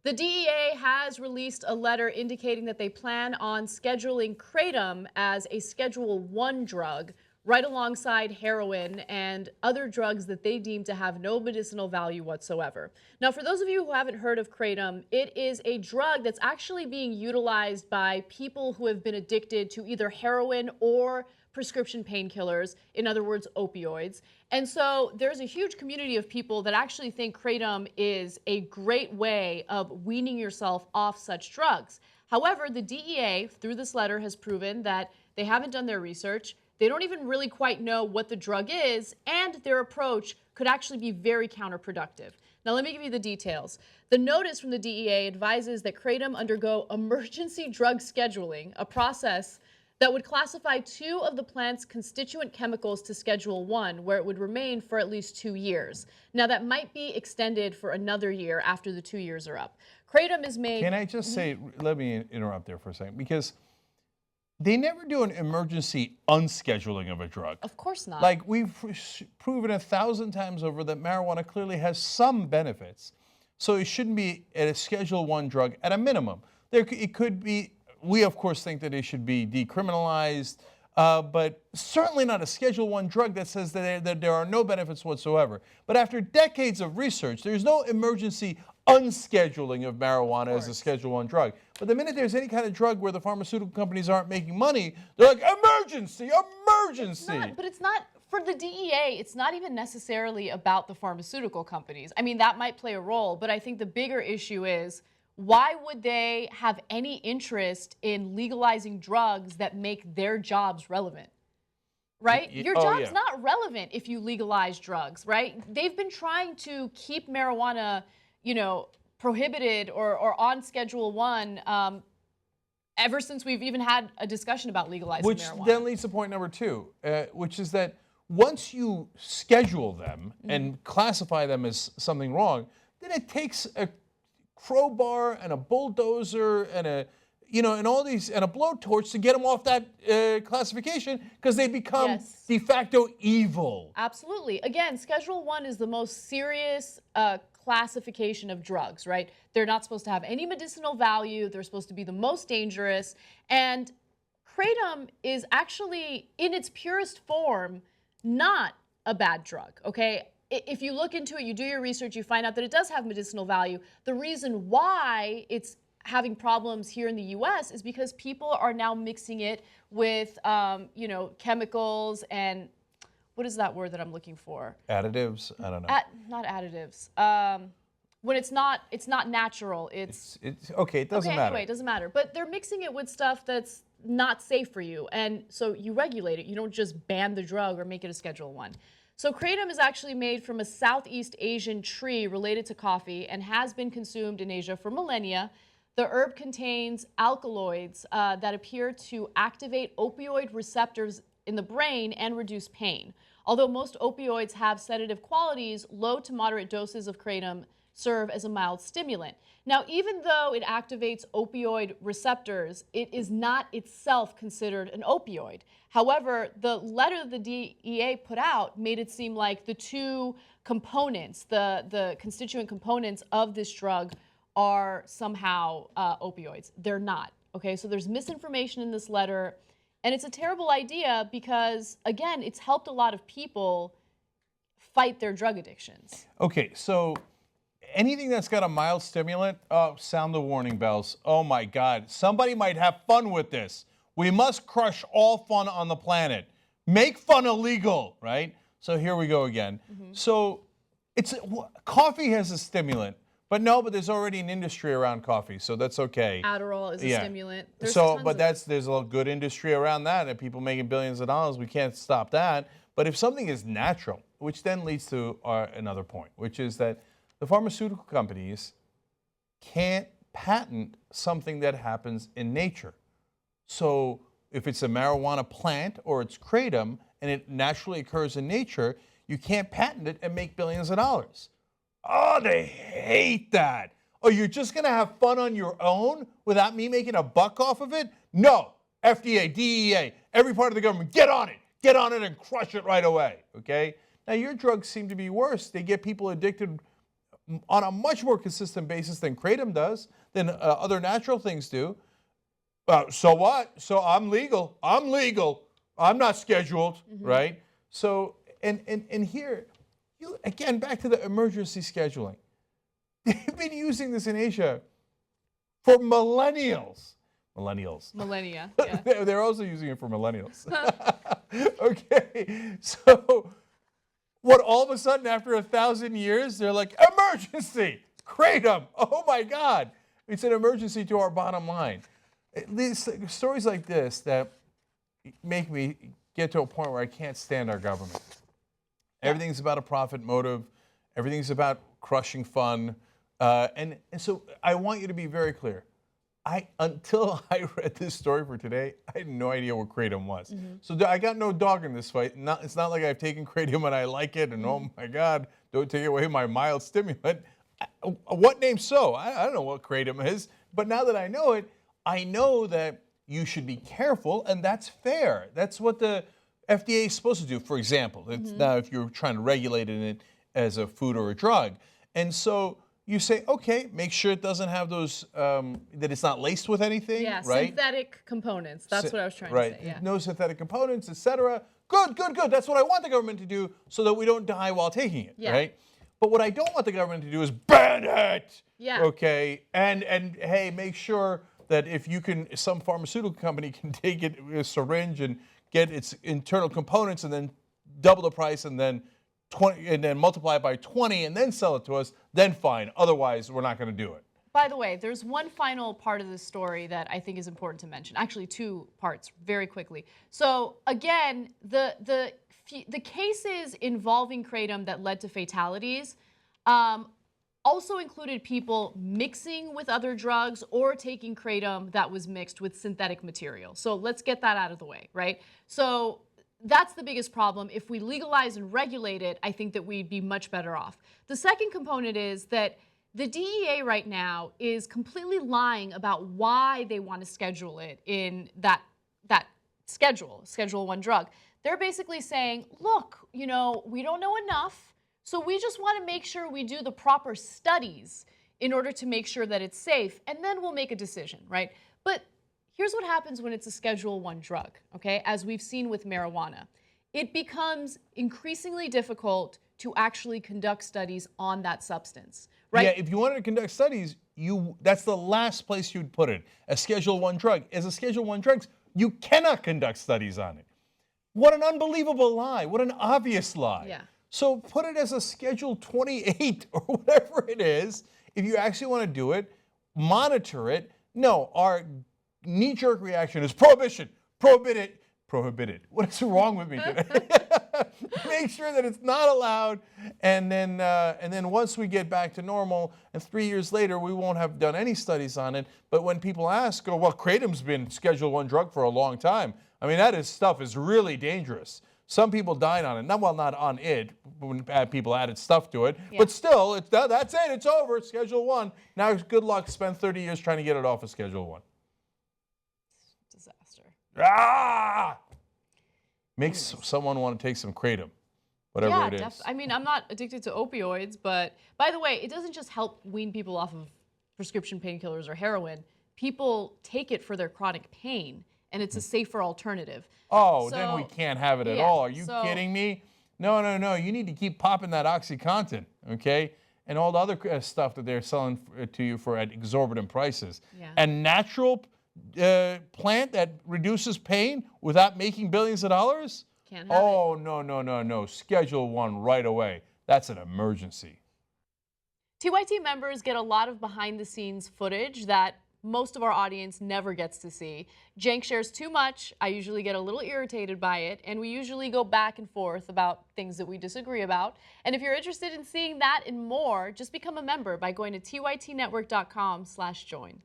The DEA has released a letter indicating that they plan on scheduling Kratom as a Schedule 1 drug, right alongside heroin and other drugs that they deem to have no medicinal value whatsoever. Now, for those of you who haven't heard of Kratom, it is a drug that's actually being utilized by people who have been addicted to either heroin or prescription painkillers, in other words, opioids. And so there's a huge community of people that actually think Kratom is a great way of weaning yourself off such drugs. However, the DEA, through this letter, has proven that they haven't done their research. They don't even really quite know what the drug is, and their approach could actually be very counterproductive. Now, let me give you the details. The notice from the DEA advises that Kratom undergo emergency drug scheduling, a process that would classify 2 of the plant's constituent chemicals to Schedule 1, where it would remain for at least 2 years. Now, that might be extended for another year after the 2 years are up. Kratom is made... Can I just say, let me interrupt there for a second, because they never do an emergency unscheduling of a drug. Of course not. Like, we've proven 1,000 times over that marijuana clearly has some benefits, so it shouldn't be at a Schedule 1 drug at a minimum. It could be... We, of course, think that it should be decriminalized, but certainly not a Schedule 1 drug that says that there are no benefits whatsoever. But after decades of research, there's no emergency unscheduling of marijuana as a Schedule 1 drug. But the minute there's any kind of drug where the pharmaceutical companies aren't making money, they're like, emergency, emergency. It's not, for the DEA, it's not even necessarily about the pharmaceutical companies. I mean, that might play a role, but I think the bigger issue is, why would they have any interest in legalizing drugs that make their jobs relevant? Right? Your job's not relevant if you legalize drugs, right? They've been trying to keep marijuana, prohibited or on Schedule 1 ever since we've even had a discussion about legalizing marijuana. Which then leads to point number 2, which is that once you schedule them and classify them as something wrong, then it takes a crowbar and a bulldozer and and all these and a blowtorch to get them off that classification, because they become de facto evil. Absolutely. Again, Schedule 1 is the most serious classification of drugs, right? They're not supposed to have any medicinal value. They're supposed to be the most dangerous. And Kratom is actually, in its purest form, not a bad drug, okay? If you look into it, you do your research, you find out that it does have medicinal value. The reason why it's having problems here in the U.S. is because people are now mixing it with, chemicals and what is that word that I'm looking for? Additives? I don't know. Not additives. When it's not natural, it's okay. It doesn't matter. Anyway, it doesn't matter. But they're mixing it with stuff that's not safe for you, and so you regulate it. You don't just ban the drug or make it a Schedule 1. So Kratom is actually made from a Southeast Asian tree related to coffee and has been consumed in Asia for millennia. The herb contains alkaloids that appear to activate opioid receptors in the brain and reduce pain. Although most opioids have sedative qualities, low to moderate doses of Kratom serve as a mild stimulant. Now, even though it activates opioid receptors, it is not itself considered an opioid. However, the letter the DEA put out made it seem like the 2 components, the constituent components of this drug, are somehow opioids. They're not, okay? So there's misinformation in this letter, and it's a terrible idea because, again, it's helped a lot of people fight their drug addictions. Okay, so anything that's got a mild stimulant, sound the warning bells. Oh my God, somebody might have fun with this. We must crush all fun on the planet. Make fun illegal, right? So here we go again. So coffee has a stimulant, but there's already an industry around coffee, so that's okay. Adderall is a stimulant. There's a good industry around that, and people making billions of dollars. We can't stop that. But if something is natural, which then leads to another point, which is that the pharmaceutical companies can't patent something that happens in nature. So if it's a marijuana plant or it's Kratom and it naturally occurs in nature, you can't patent it and make billions of dollars. Oh, they hate that. Oh, you're just going to have fun on your own without me making a buck off of it? No. FDA, DEA, every part of the government, get on it. Get on it and crush it right away, okay? Now, your drugs seem to be worse. They get people addicted on a much more consistent basis than Kratom does, than other natural things do. So what? So I'm legal. I'm legal. I'm not scheduled, right? So, and here, again, back to the emergency scheduling. They've been using this in Asia for millennials. Millennia. Yeah. They're also using it for millennials. Okay, so what? All of a sudden, after 1,000 years, they're like, emergency, Kratom. Oh my God, it's an emergency to our bottom line. These stories like this that make me get to a point where I can't stand our government. Everything's about a profit motive. Everything's about crushing fun. And so I want you to be very clear. Until I read this story for today, I had no idea what Kratom was. So I got no dog in this fight. It's not like I've taken Kratom and I like it, and oh my God, don't take away my mild stimulant. What name so? I don't know what Kratom is, but now that I know it, I know that you should be careful, and that's fair. That's what the FDA is supposed to do, for example. Now, if you're trying to regulate it as a food or a drug. And so you say, okay, make sure it doesn't have those, that it's not laced with anything, Yeah, right? synthetic components. That's what I was trying to say. Yeah. No synthetic components, etc. Good. That's what I want the government to do so that we don't die while taking it, right? But what I don't want the government to do is ban it. Yeah. Okay. And hey, make sure that if you can, some pharmaceutical company can take it, a syringe, and get its internal components, and then double the price, and then multiply it by 20, and then sell it to us, then fine. Otherwise, we're not going to do it. By the way, there's one final part of this story that I think is important to mention. Actually, two parts, very quickly. So again, the cases involving Kratom that led to fatalities also included people mixing with other drugs or taking Kratom that was mixed with synthetic material. So let's get that out of the way, right? So that's the biggest problem. If we legalize and regulate it, I think that we'd be much better off. The second component is that the DEA right now is completely lying about why they want to schedule it in that Schedule 1 drug. They're basically saying, look, we don't know enough, so we just want to make sure we do the proper studies in order to make sure that it's safe, and then we'll make a decision, right? But here's what happens when it's a Schedule 1 drug, okay? As we've seen with marijuana. It becomes increasingly difficult to actually conduct studies on that substance, right? Yeah, if you wanted to conduct studies, that's the last place you'd put it. A Schedule 1 drug. As a Schedule 1 drug, you cannot conduct studies on it. What an unbelievable lie. What an obvious lie. Yeah. So put it as a Schedule 28 or whatever it is. If you actually want to do it, monitor it. No, our knee-jerk reaction is prohibition. Prohibit it. What is wrong with me today? Make sure that it's not allowed, and then once we get back to normal, and 3 years later, we won't have done any studies on it. But when people ask, well, Kratom's been Schedule 1 drug for a long time. I mean, stuff is really dangerous. Some people died on it. Not on it, when people added stuff to it. Yeah. But still, that's it. It's over. It's Schedule 1. Now, good luck. Spend 30 years trying to get it off of Schedule 1. Disaster. Makes someone want to take some Kratom, whatever it is. I mean, I'm not addicted to opioids, but by the way, it doesn't just help wean people off of prescription painkillers or heroin. People take it for their chronic pain, and it's a safer alternative. Oh, then we can't have it at all. Are you kidding me? No. You need to keep popping that OxyContin, okay? And all the other stuff that they're selling to you for at exorbitant prices. Yeah. And natural plant that reduces pain without making billions of dollars? Can't have it. No. Schedule 1 right away. That's an emergency. TYT members get a lot of behind-the-scenes footage that most of our audience never gets to see. Cenk shares too much. I usually get a little irritated by it, and we usually go back and forth about things that we disagree about. And if you're interested in seeing that and more, just become a member by going to tytnetwork.com/join.